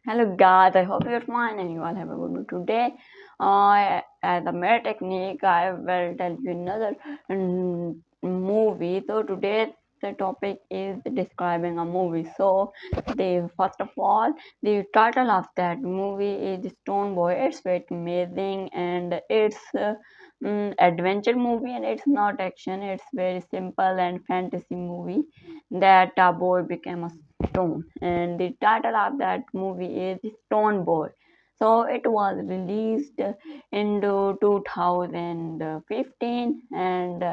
Hello guys, I hope you're fine and you all have a good day today. As a mere technique, I will tell you another movie. So today the topic is describing a movie. So the first of all, the title of that movie is Stone Boy. It's very amazing and it's adventure movie and it's not action. It's very simple and fantasy movie that a boy became a stone, and the title of that movie is Stone Boy. So it was released in 2015, and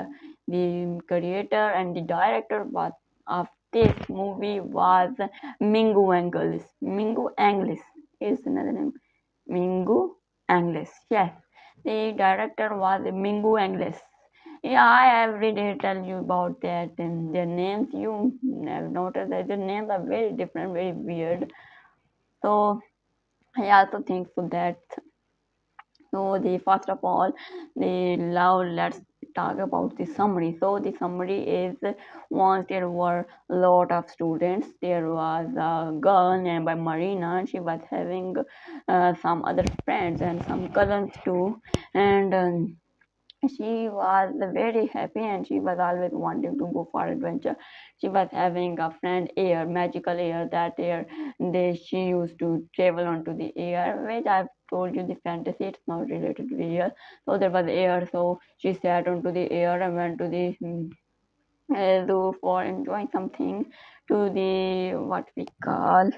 the creator and the director of this movie was Mingu Angelis. Mingu Angelis is another name. Mingu Angelis. Yes, the director was Mingu Angelis. Yeah, I every day tell you about that and their names. You have noticed that their names are very different, very weird. So I also think so that. So the first of all, the now let's talk about the summary. So the summary is once there were a lot of students. There was a girl named by Marina. She was having some other friends and some cousins too, and she was very happy and she was always wanting to go for adventure. She was having a friend air, magical air, that air she used to travel onto the air, which I've told you the fantasy, it's not related to real. So there was air, so she sat onto the air and went to the zoo for enjoying something to the what we call,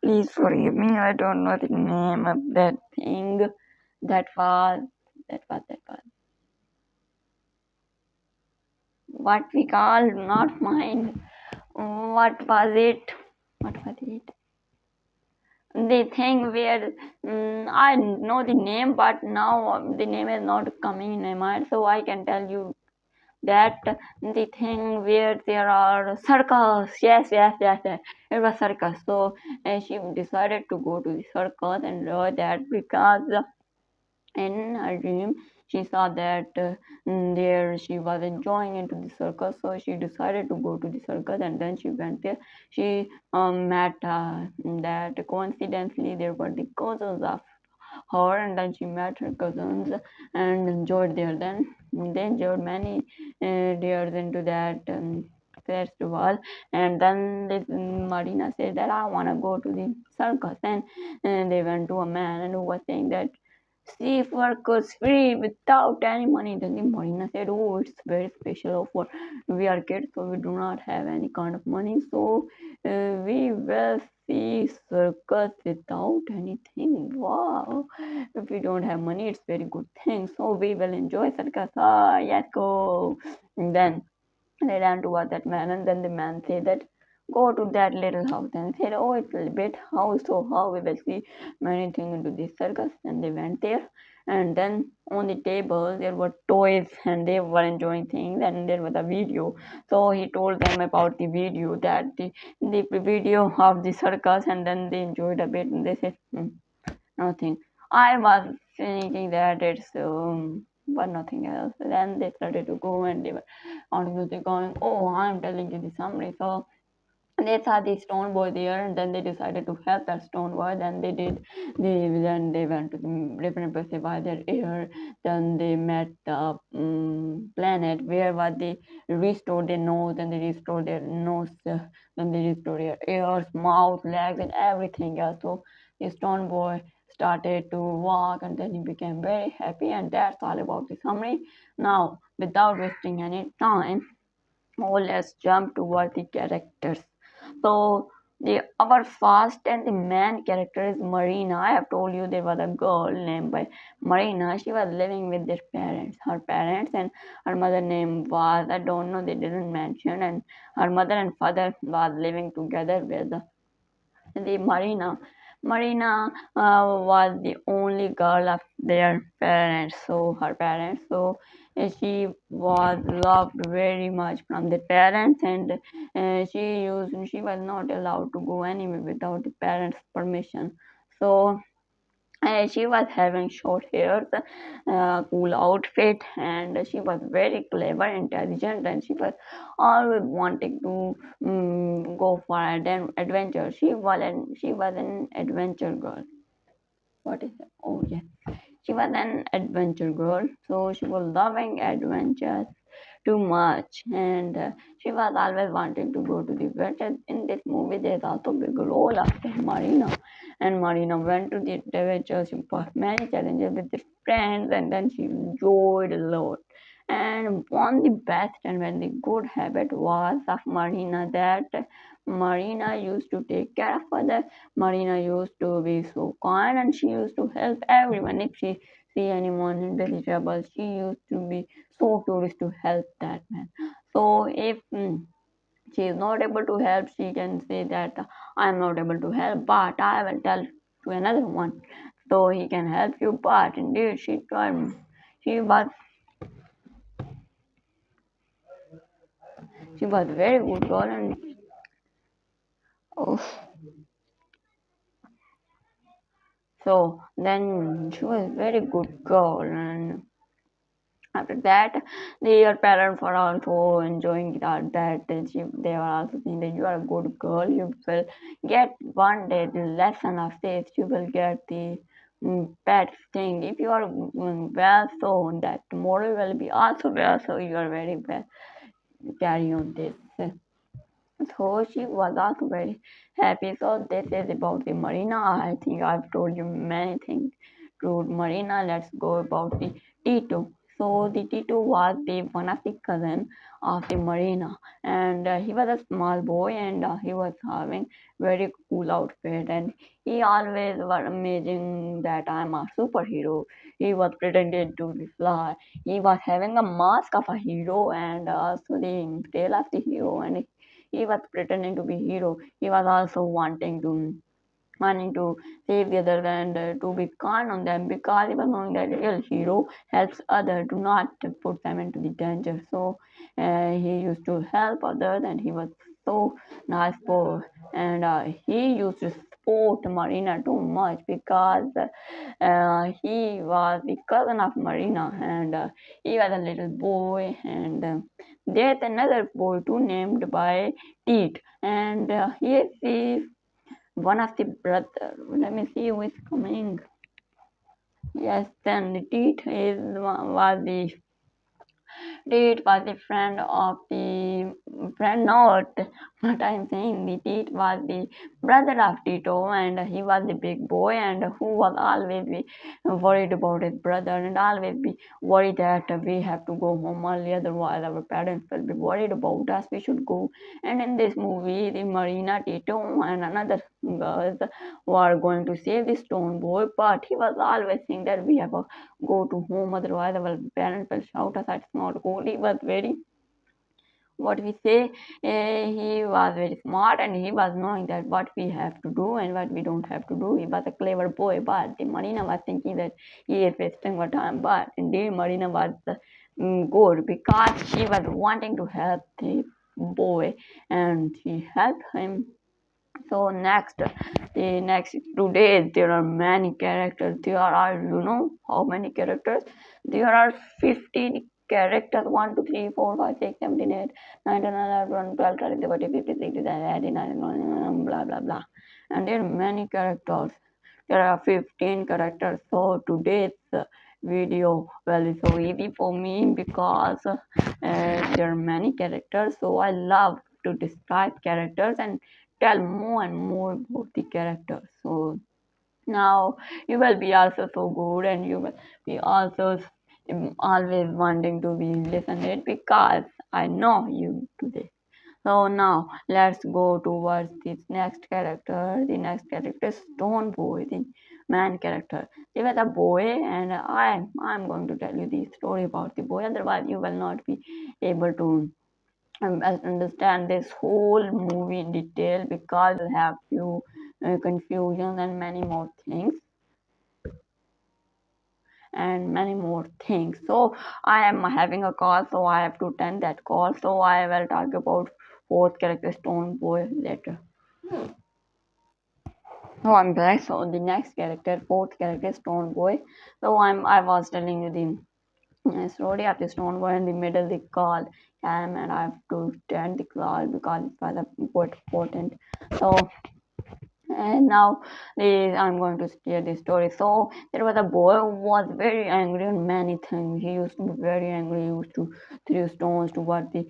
please forgive me, I don't know the name of that thing. That was what we call, not mine. What was it? What was it? The thing where I know the name, but now the name is not coming in my mind, so I can tell you that the thing where there are circus. Yes, yes, yes, yes. It was circus. So she decided to go to the circus and do that because in her dream she saw that there she was enjoying into the circus, so she decided to go to the circus and then she went there. She met that coincidentally there were the cousins of her, and then she met her cousins and enjoyed there. Then they enjoyed many years into that festival, and then this Marina said that I want to go to the circus, and they went to a man and who was saying that see if work was free without any money. Then the Marina said, oh, it's very special offer. We are kids, so we do not have any kind of money. So we will see circus without anything. Wow. If we don't have money, it's very good thing. So we will enjoy circus. Ah, yes, go. And then they ran toward that man, and then the man said that go to that little house and said, oh, it's a bit house, so how we will see many things into this circus. And they went there, and then on the table there were toys and they were enjoying things, and there was a video. So he told them about the video, that the video of the circus, and then they enjoyed a bit and they said nothing. I was thinking that it's but nothing else. Then they started to go and they were on music going, oh, I'm telling you the summary. So they saw the stone boy there, and then they decided to help that stone boy. Then then they went to the different places by their air. Then they met the planet where was they restored their nose, and they restored their nose. Then they restored their ears, mouth, legs, and everything else. So the stone boy started to walk, and then he became very happy. And that's all about the summary. Now, without wasting any time, oh, let's jump toward the characters. So the our first and the main character is Marina. I have told you there was a girl named by Marina. She was living with their parents. Her parents and her mother name was, I don't know, they didn't mention, and her mother and father was living together with the Marina. Marina was the only girl of their parents, so her parents. So she was loved very much from the parents, and she was not allowed to go anywhere without the parents' permission. So She was having short hair, cool outfit, and she was very clever, intelligent, and she was always wanting to go for an adventure. She was an adventure girl. What is it? Oh yeah, she was an adventure girl, so she was loving adventures too much, and she was always wanting to go to the adventure. In this movie, there's also big role of Marina, and Marina went to the adventure. She faced many challenges with her friends, and then she enjoyed a lot. And one the best and very good habit was of Marina that Marina used to take care of others. Marina used to be so kind and she used to help everyone. If she see anyone in very trouble, she used to be so curious to help that man. So if she is not able to help, she can say that I am not able to help, but I will tell to another one so he can help you. But indeed, she told me she was very good girl and oh, so then she was very good girl and after that their parents were also enjoying that they were also saying that you are a good girl, you will get one day the lesson of this, you will get the bad thing if you are well, so that tomorrow will be also well, so you are very well, carry on this. So she was also very happy. So this is about the Marina. I think I've told you many things to Marina. Let's go about the Tito. So the Tito was the one of the cousin of the Marina, and he was a small boy, and he was having very cool outfit, and he always was amazing that I'm a superhero. He was pretending to be fly. He was having a mask of a hero and also the tail of the hero, and he was pretending to be hero. He was also wanting to save the other and to be kind on them because he was knowing that real hero helps others to not put them into the danger. So he used to help others and he was so nice for and he used to support Marina too much because he was the cousin of Marina and he was a little boy and there's another boy too named by Teet and he is the one of the brother. Let me see who is coming. Yes, then the Teet is was the Tit was the friend of the friend, not what I'm saying. The Tit was the brother of Tito, and he was the big boy, and who was always be worried about his brother, and always be worried that we have to go home early, otherwise our parents will be worried about us. We should go. And in this movie, the Marina, Tito, and another girls were going to save the stone boy, but he was always saying that we have to go to home, otherwise our parents will shout us. It's not cool. He was very, what we say, he was very smart and he was knowing that what we have to do and what we don't have to do. He was a clever boy, but the Marina was thinking that he is wasting our time. But indeed, Marina was good because she was wanting to help the boy and she helped him. So the next 2 days, there are many characters. There are, how many characters? There are 15 characters. 1, 2, 3, 4, 5, 6, 17, 8, 9, 10, 11, 12, 13, 14, 15, 16, 17, 18, blah, blah, blah. And there are many characters. There are 15 characters. So today's video well is so easy for me because there are many characters. So I love to describe characters and tell more and more about the characters. So now you will be also so good and you will be also always wanting to be listened because I know you today. So now let's go towards this next character. The next character is Stone Boy, the man character. He was a boy, and I'm going to tell you the story about the boy. Otherwise, you will not be able to understand this whole movie in detail because you'll have few confusions and many more things and many more things. So I am having a call, so I have to attend that call. So I will talk about fourth character Stone Boy later. Oh, I'm back. So the next character, fourth character, Stone Boy. So I was telling you the story of the Stone Boy. In the middle, they call Cam, and I have to stand the call because it was important. So and now I'm going to share the story. So there was a boy who was very angry on many things. He used to be very angry. He used to throw stones towards the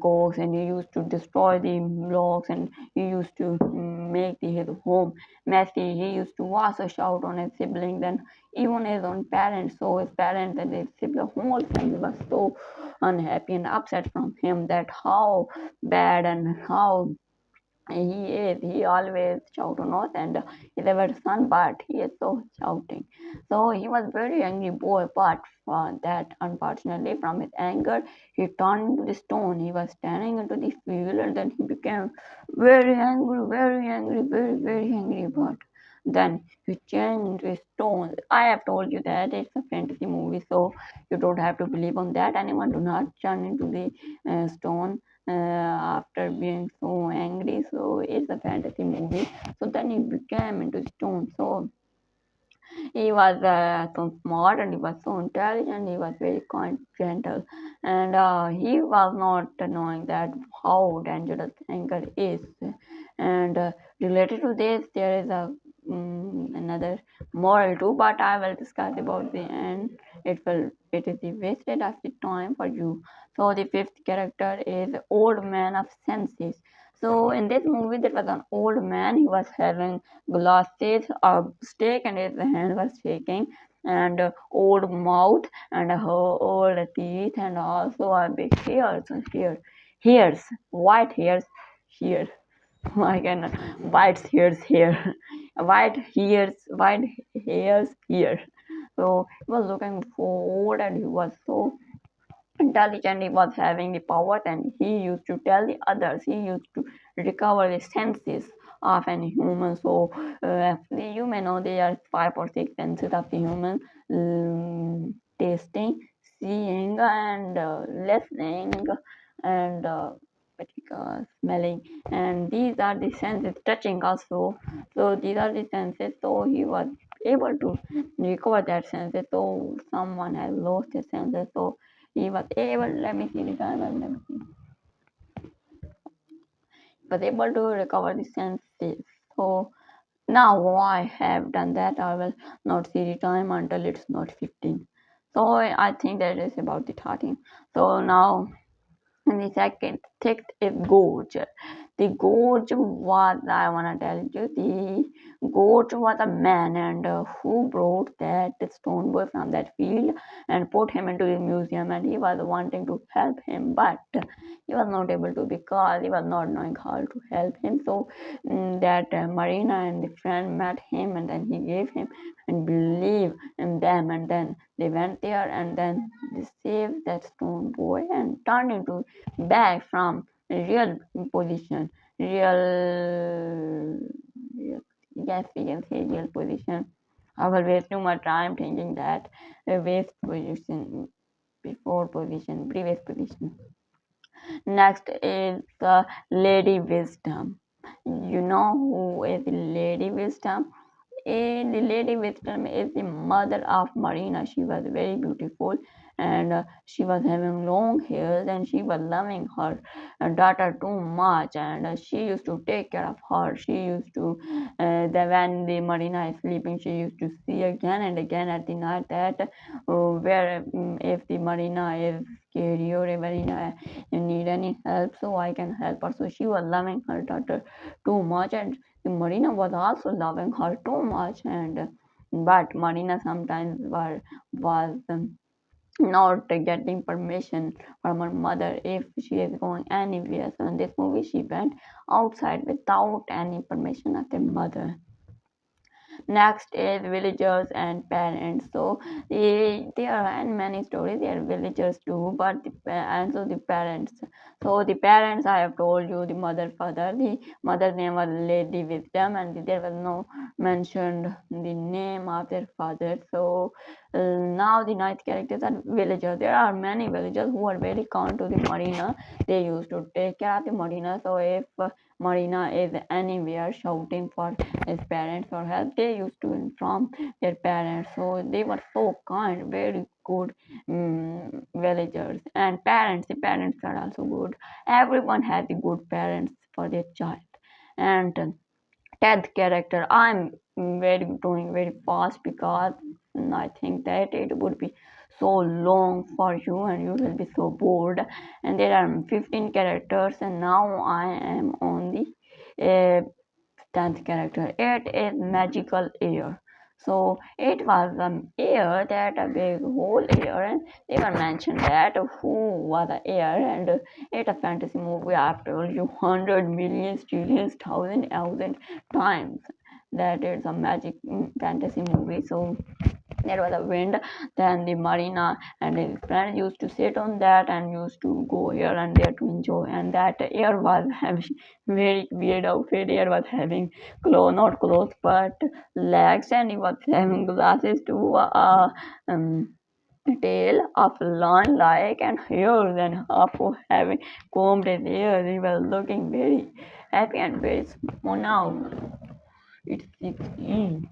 cocks, and he used to destroy the blocks, and he used to make his home messy. He used to also shout on his siblings and even his own parents. So his parents and his sibling, whole family was so unhappy and upset from him that how bad and how he always shout on us, and he's our son, but he is so shouting. So he was very angry boy, but that unfortunately from his anger he turned into the stone. He was standing into the field, and then he became very angry, very angry. But then he changed into a stone. I have told you that it's a fantasy movie, so you don't have to believe on that. Anyone do not turn into the stone after being so angry. So it's a fantasy movie. So then he became into stone. So he was so smart, and he was so intelligent. He was very kind, gentle, and he was not knowing that how dangerous anger is. And related to this, there is a another moral too, but I will discuss about the end. It is the wasted of the time for you. So the fifth character is old man of senses. So in this movie, there was an old man. He was having glasses, a stick, and his hand was shaking, and old mouth, and old teeth, and also a big hairs, white hairs here. I can white hairs here, white hairs here. So he was looking forward, and he was so intelligent. He was having the power, and he used to tell the others. He used to recover the senses of any human. So you may know there are 5 or 6 senses of the human: tasting, seeing, and listening, and smelling. And these are the senses. Touching also. So these are the senses. So he was able to recover that senses. So someone has lost his senses. So he was able, let me see the timer, let me see. Was able to recover the senses. So now I have done that. I will not see the time until it's not 15. So I think that is about the 13. So now, and the second text is gorge. The gorge was, I want to tell you, the gorge was a man, and who brought that stone boy from that field and put him into the museum, and he was wanting to help him, but he was not able to because he was not knowing how to help him. So that Marina and the friend met him, and then he gave him and believed in them, and then they went there, and then they saved that stone boy and turned into back from real position, real, yes, we can say real position. I will waste too much time thinking that waste position, before position, previous position. Next is the Lady Wisdom. You know who is Lady Wisdom? The Lady Wisdom is the mother of Marina. She was very beautiful, and she was having long hair, and she was loving her daughter too much, and she used to take care of her. She used to, when the Marina is sleeping, she used to see again and again at the night that where if the Marina is scary or if Marina need any help, so I can help her. So she was loving her daughter too much, and Marina was also loving her too much, and but Marina sometimes was not getting permission from her mother if she is going anywhere. So in this movie, she went outside without any permission of the mother. Next is villagers and parents. So there are many stories. There are villagers too, but and so the parents. So the parents, I have told you, the mother, father. The mother's name was Lady Wisdom, and there was no mentioned the name of their father. So now the ninth characters are villagers. There are many villagers who are very kind to the Marina. They used to take care of the Marina. So if Marina is anywhere shouting for his parents for help. They used to inform their parents, so they were so kind, very good villagers and parents. The parents are also good. Everyone has the good parents for their child. And 10th character, I'm very doing very fast because I think that it would be so long for you and you will be so bored. And there are 15 characters, and now I am on the 10th character. It is magical air. So it was an air, that a big whole air, and they were mentioned that who was the air, and it's a fantasy movie. I've told you 100 million trillions thousand times that it's a magic fantasy movie. So there was a wind, then the marina and his friends used to sit on that and used to go here and there to enjoy. And that air was having very weird outfit. Air was having clothes, not clothes, but legs, and he was having glasses too, tail of lion like, and hairs, and after having combed his hair he was looking very happy and very small. Now it's 16.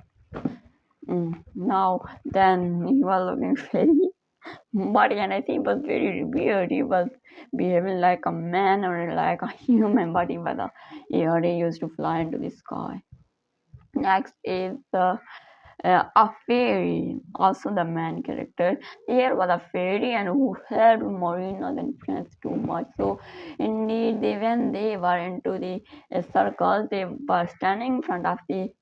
Now then he was looking very body, and I think it was very weird. He was behaving like a man or like a human, but he was a air. He used to fly into the sky. Next is a fairy, also the main character. There was a fairy and who helped Marina and Prince too much. So indeed, when they were into the circle, they were standing in front of the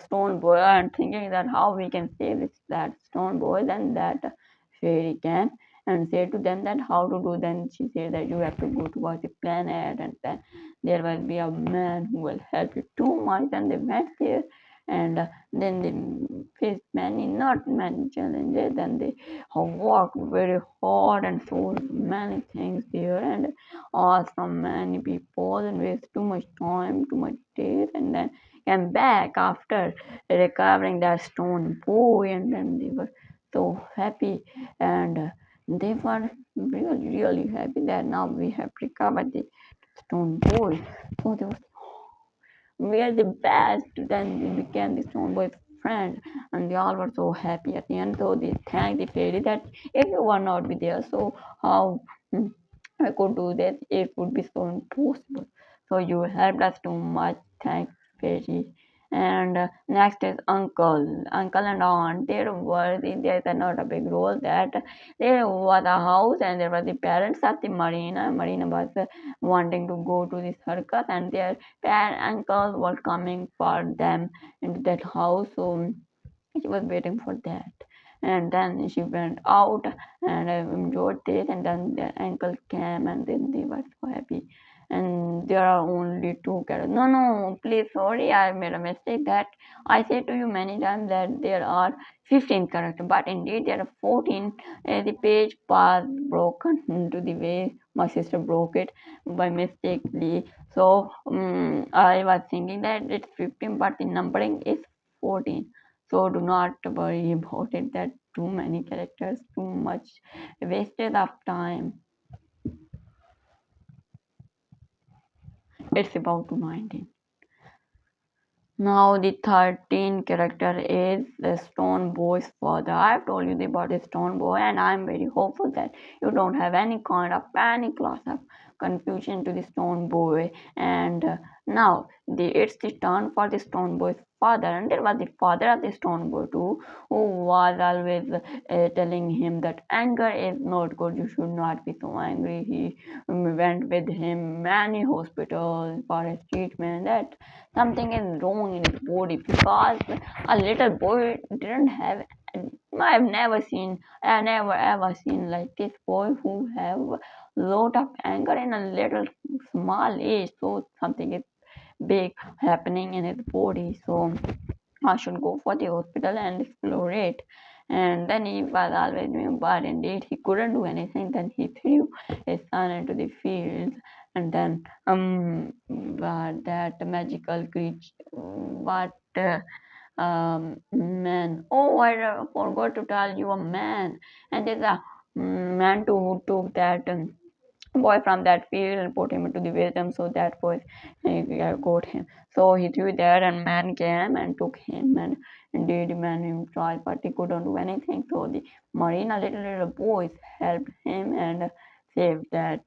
stone boy and thinking that how we can save that stone boy. Then that fairy came and said to them that how to do. Then she said that you have to go towards the planet, and then there will be a man who will help you too much. And they went there, and then they faced many, not many challenges. Then they worked very hard and saw many things there, and asked from many people, and waste too much time, too much days, and then came back after recovering that stone boy. And then they were so happy, and they were really, really happy that now we have recovered the stone boy. So they were, we are the best. Then we became the stone boy friend, and they all were so happy at the end. So they thanked the fairy that if you were not be there, so how I could do this? It would be so impossible. So you helped us too much. Thanks, fairy. And next is uncle and aunt. There was, there's not a big role, that there was a house and there were the parents of the marina was wanting to go to the circus, and their uncles were coming for them into that house. So she was waiting for that, and then she went out and enjoyed this, and then the uncle came, and then they were so happy. And there are only two characters. No, no, please, sorry, I made a mistake. That I said to you many times that there are 15 characters, but indeed there are 14. The page was broken into the way my sister broke it by mistakenly. So I was thinking that it's 15, but the numbering is 14. So do not worry about it, that too many characters, too much wasted of time. It's about to 19. Now the 13 character is the Stone Boy's father. I've told you about the Stone Boy, and I'm very hopeful that you don't have any kind of panic class of confusion to the Stone Boy. And now it's the turn for the Stone Boy's father, and there was the father of the Stone Boy too, who was always telling him that anger is not good. You should not be so angry. He went with him many hospitals for his treatment. That something is wrong in his body, because a little boy didn't have. I've never seen, I never ever seen like this boy who have lot of anger in a little small age. So something is big happening in his body. So I should go for the hospital and explore it. And then he was always doing bad. Indeed, he couldn't do anything. Then he threw his son into the fields, and then but that magical creature, what man? Oh, I forgot to tell you, a man. And there's a man too who took that. boy from that field and put him into the wisdom. So that boy got him. So he threw there, and man came and took him and did man him try, but he couldn't do anything. So the marina little boys helped him and saved that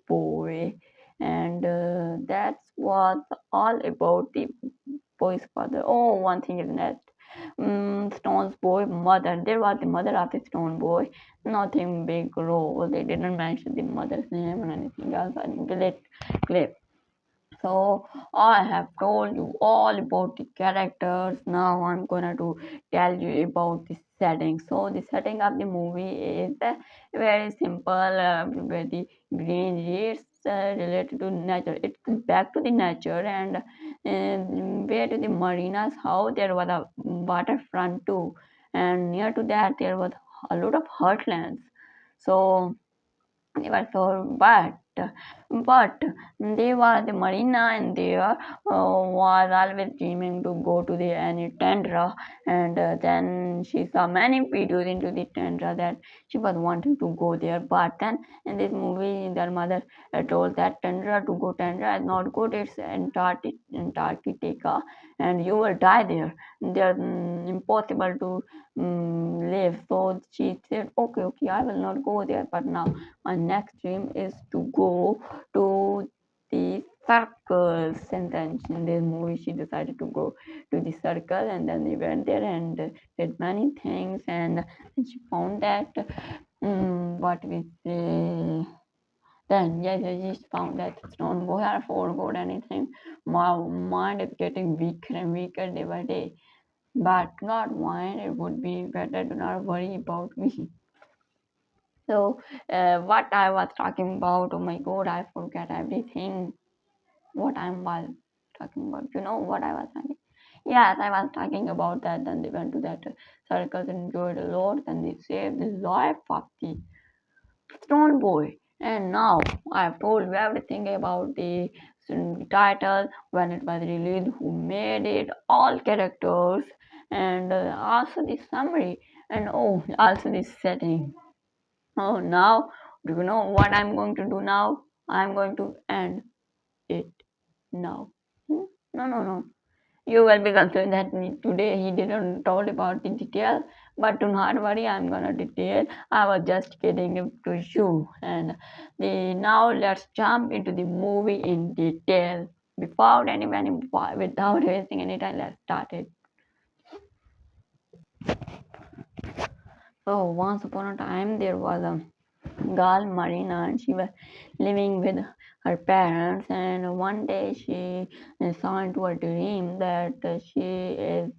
boy. And that's what all about the boy's father. Oh, one thing is that Stone's boy mother. There was the mother of the Stone boy. Nothing big role. They didn't mention the mother's name or anything else. I need to let clip. So I have told you all about the characters. Now I'm gonna to tell you about the setting. So the setting of the movie is very simple. Where the green is related to nature. It's back to the nature and where to the marinas. How there was a waterfront too, and near to that there was a lot of heartlands. So they were so but they were the marina and they was always dreaming to go to the any tundra and then she saw many videos into the tundra that she was wanting to go there, but then in this movie their mother told that tundra to go tundra is not good, it's Antarctica and you will die there. They're impossible to live. So she said okay, okay, I will not go there, but now my next dream is to go to the circus. And then in this movie, she decided to go to the circus, and then they went there and did many things. And she found that what we say. Then yes, I just found that stone boy I forgot anything. My mind is getting weaker and weaker day by day. But not mind, it would be better to not worry about me. So, what I was talking about, oh my god, I forget everything. What I was talking about, you know what I was talking? Yes, I was talking about that. Then they went to that circus and enjoyed a lot. Then they saved the life of the Stone Boy. And now I've told you everything about the title, when it was released, who made it, all characters, and also the summary, and oh, also the setting. Oh, now, do you know what I'm going to do now? I'm going to end it now. No, no, no. You will be concerned that today he didn't talk about the detail, but do not worry, I'm gonna detail. I was just kidding it to you. And now let's jump into the movie in detail. Without without wasting any time, let's start it. So once upon a time there was a girl Marina and she was living with her parents, and one day she saw into a dream that she is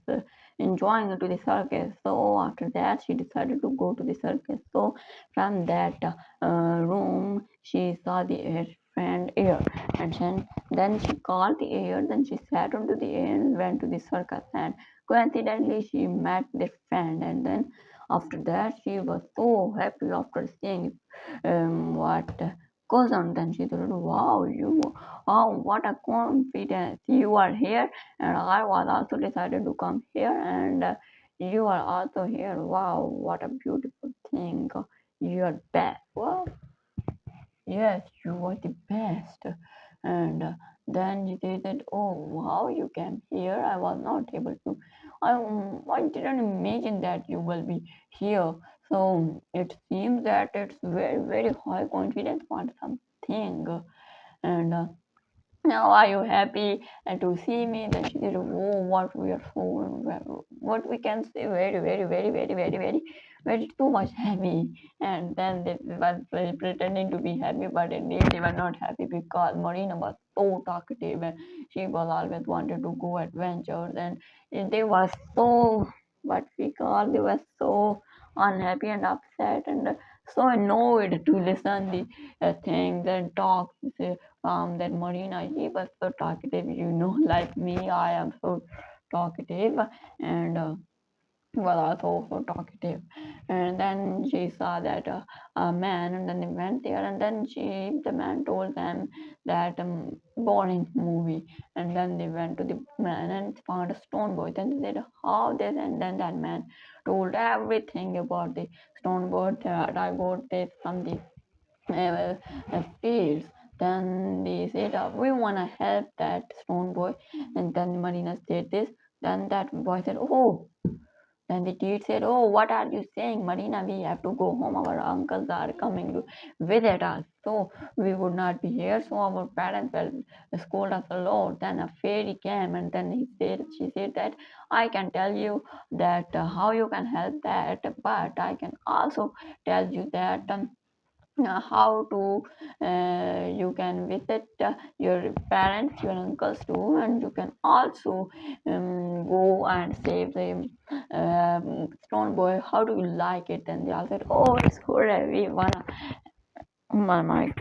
enjoying to the circus. So after that she decided to go to the circus. So from that room she saw the air friend air, and then she called the air, then she sat onto the air and went to the circus, and coincidentally she met their friend. And then after that she was so happy after seeing what goes on. Then she thought, wow, oh, what a confidence. You are here, and I was also decided to come here, and you are also here. Wow, what a beautiful thing. You are best. Wow, yes, you were the best. And then you said that, oh, how you came here? I was not able to. I didn't imagine that you will be here. So it seems that it's very, very high confidence for something. And now are you happy to see me? Then she said, oh, what we are so, what we can say, very, very, very, very, very, very, very too much happy. And then they were pretending to be happy, but indeed they were not happy because Marina was so talkative and she was always wanted to go adventures, and they were so, what we call, they were so unhappy and upset and so annoyed to listen the things and talk that Marina, she was so talkative, you know, like me, I am so talkative, and was also so talkative. And then she saw that a man, and then they went there, and then the man told them that boring movie, and then they went to the man and found a stone boy. Then they said, how this, and then that man told everything about the stone boy that I got this from the uh, fields. Then they said, we want to help that stone boy. And then Marina said this. Then that boy said, oh. Then the kid said, oh, what are you saying, Marina? We have to go home. Our uncles are coming to visit us. So we would not be here. So our parents will scold us a lot. Then a fairy came and then she said that I can tell you that how you can help that, but I can also tell you that how to you can visit your parents, your uncles too, and you can also go and save the stone boy. How do you like it? And they all said, oh, it's good, we wanna my mic.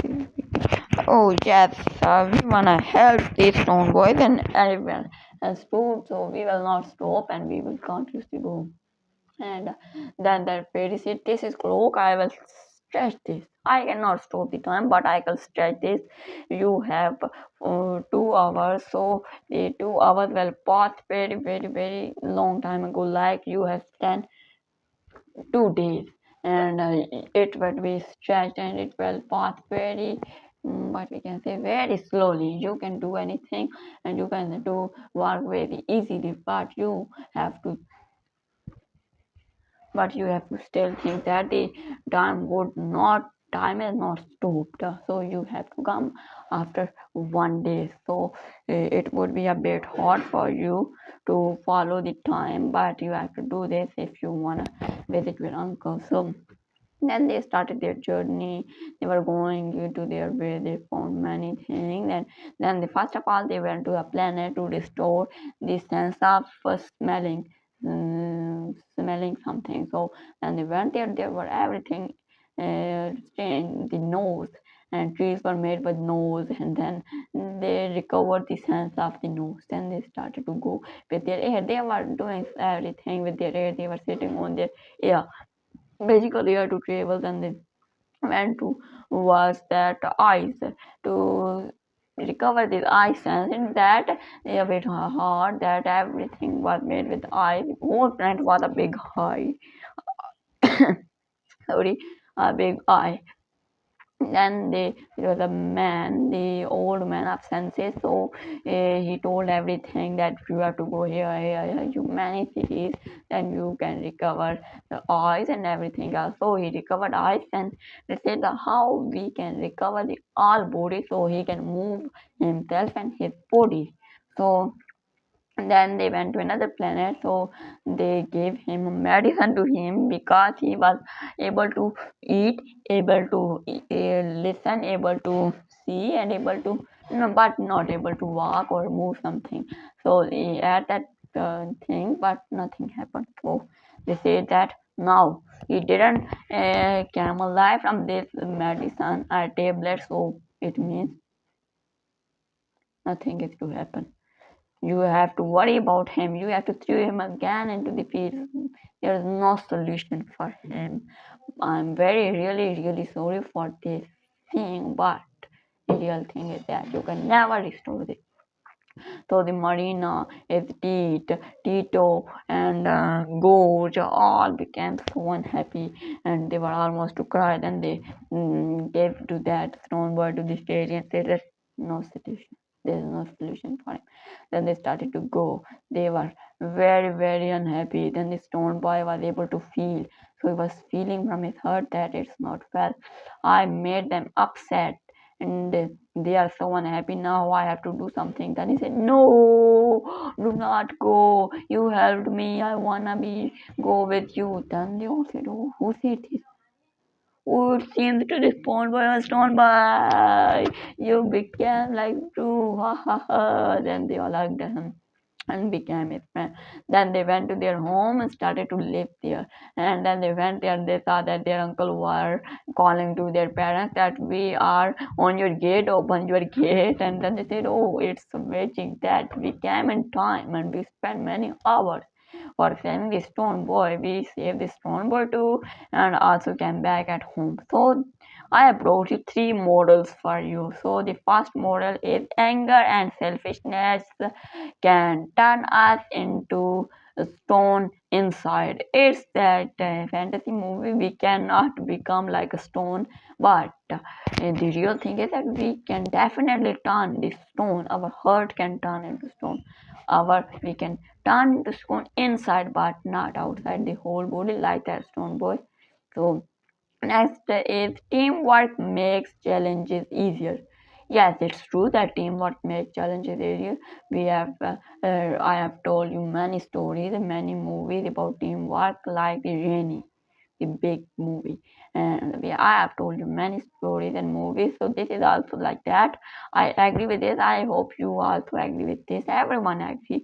Oh yes, we wanna help the stone boy. Then everyone has food, so we will not stop and we will continue to go. And then that fairy said, this is clock, I will stretch this. I cannot stop the time, but I can stretch this. You have 2 hours, so the 2 hours will pass very, very, very long time ago, like you have spent 2 days. And it will be stretched and it will pass very what we can say very slowly. You can do anything and you can do work very easily, but you have to still think that the time is not stopped, so you have to come after 1 day. So it would be a bit hard for you to follow the time, but you have to do this if you want to visit your uncle. So then they started their journey. They were going to their way. They found many things. And then the first of all, they went to a planet to restore the sense of smelling something. So then they went there. There were everything in the nose. And trees were made with nose, and then they recovered the sense of the nose. Then they started to go with their air. They were doing everything with their air. They were sitting on their air, basically had to travel. Then they went to was that ice to recover this ice sense. In that they a bit hard that everything was made with ice. Whole planet was a big eye. Sorry, a big eye. Then there was a man, the old man of senses. So he told everything that you have to go here, you many cities, then you can recover the eyes and everything else. So he recovered eyes, and they said that how we can recover the all body, so he can move himself and his body. So then they went to another planet, so they gave him medicine to him because he was able to eat, able to listen, able to see, and able to no, but not able to walk or move something. So he had that thing, but nothing happened. So they said that now he didn't came alive from this medicine or tablet, so it means nothing is to happen. You have to worry about him. You have to throw him again into the field. There is no solution for him. I'm very, really, really sorry for this thing, but the real thing is that you can never restore it. So the Marina, is Tito, and Gorge all became so unhappy, and they were almost to cry. Then they gave to that stone boy to the stage and said, "There's no solution. There's no solution for him." Then they started to go. They were very, very unhappy. Then the stone boy was able to feel. So he was feeling from his heart that it's not well. I made them upset and they are so unhappy. Now I have to do something. Then he said, no, do not go. You helped me. I wanna be go with you. Then they all said, oh, who said this? Oh, it seems to respond by a stone by. You became like true. Ha ha ha. Then they all hugged him and became his friend. Then they went to their home and started to live there. And then they went there and they saw that their uncle were calling to their parents that we are on your gate, open your gate. And then they said, oh, it's amazing that we came in time and we spent many hours for saving the stone boy. We saved the stone boy too and also came back at home. So I have brought you 3 models for you. So the first model is anger and selfishness can turn us into stone inside. It's that fantasy movie. We cannot become like a stone, but the real thing is that we can definitely turn the stone. Our heart can turn into stone. We can turn the stone inside, but not outside the whole body like that stone boy. So next is teamwork makes challenges easier. Yes, it's true that teamwork makes challenges easier. I have told you many stories and many movies about teamwork, like the Rainy, the big movie. And I have told you many stories and movies, so this is also like that. I agree with this. I hope you also agree with this. Everyone agrees.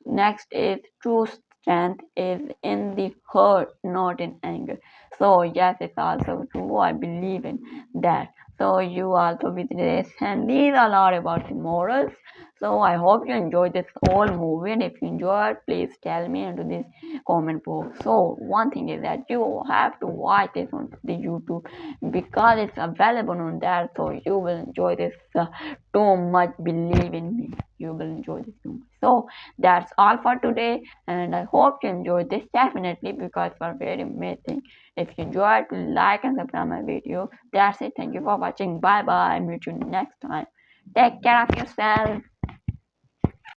Next is true strength is in the hurt, not in anger. So yes, it's also true. I believe in that. So you also with this, and these are a lot about the morals. So I hope you enjoyed this whole movie, and if you enjoyed, please tell me into this comment box. So one thing is that you have to watch this on the YouTube because it's available on there. So you will enjoy this too much. Believe in me, you will enjoy this too much. So that's all for today, and I hope you enjoyed this definitely because it's very amazing. If you enjoyed, like and subscribe my video. That's it. Thank you for watching. Bye bye. Meet you next time. Take care of yourself.